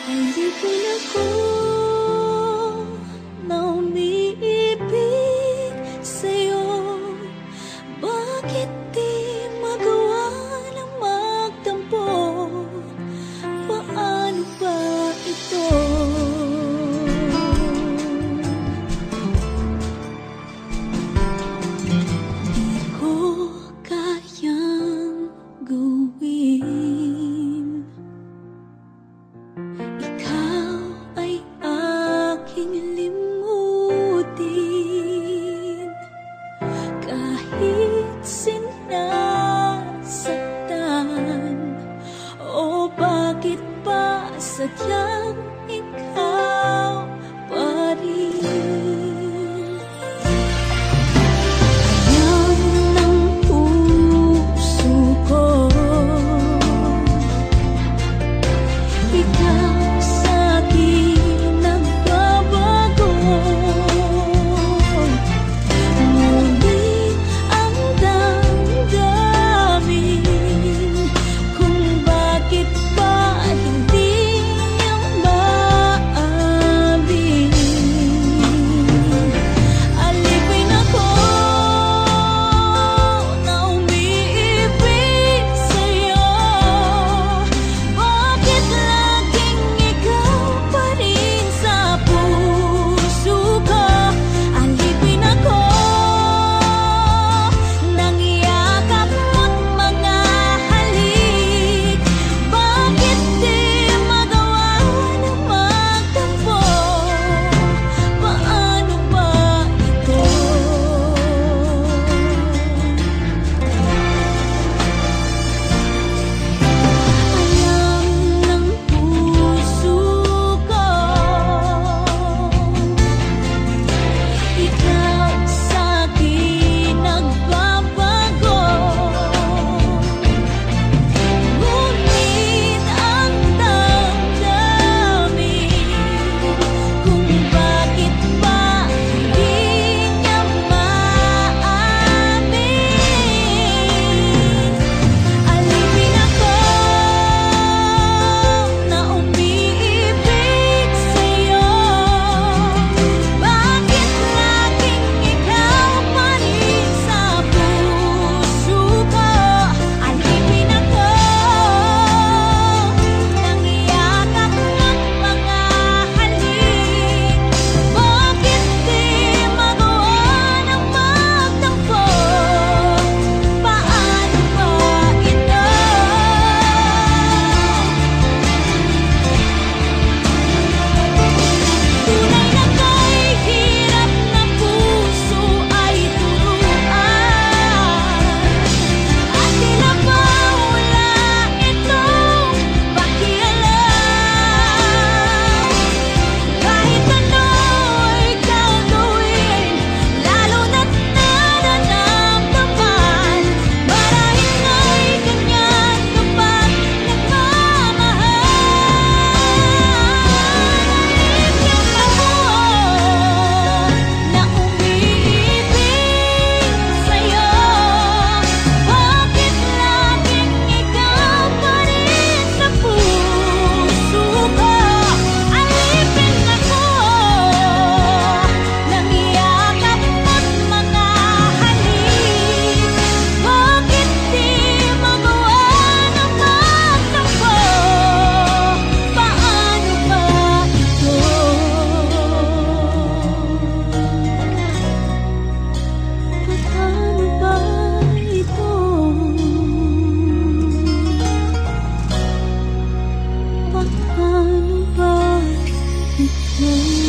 Alipin ako na umiibig sa'yo. Bakit di magawa ng magtampo? Paano ba ito? Di ko kayang gawin. Ikaw ay aking limutin, kahit sinasaktan. O bakit pa sadyang ikaw pa rin? Ayaw ng puso ko, ikaw sa'kin nagbabago. Ngunit ang damdamin kung bakit ba hindi niya maamin. Alipin ako na umiibig sa'yo. Bakit laging ikaw pa rin sa puso ko? Alipin ako ng yakap mo't mga halik. Bakit di magawa ng magtampo? Paano ba ito? Alam ng puso ko, ikaw sa'kin nagbabago. Ngunit ang damdamin kung bakit ba hindi niya maamin. Alipin ako na umiibig sa'yo. Bakit laging ikaw pa rin sa puso ko? Alipin ako ng yakap mo't mga halik. Bakit di magawa ng magtampo? Paano ba ito? Tunay na kay hirap na puso ay turuan, at tila ba wala itong pakialam. Kahit ano'y gagawin, lalo na't nararamdaman. Marahil nga'y ganyan kapag nagmamahal. Alipin ako na umiibig sa'yo. Bakit laging ikaw pa rin sa puso ko? Alipin ako ng yakap mo't mga halik. Bakit di magawa ng magtampo? Paano ba ito? Paano ba ito? Paano ba ito?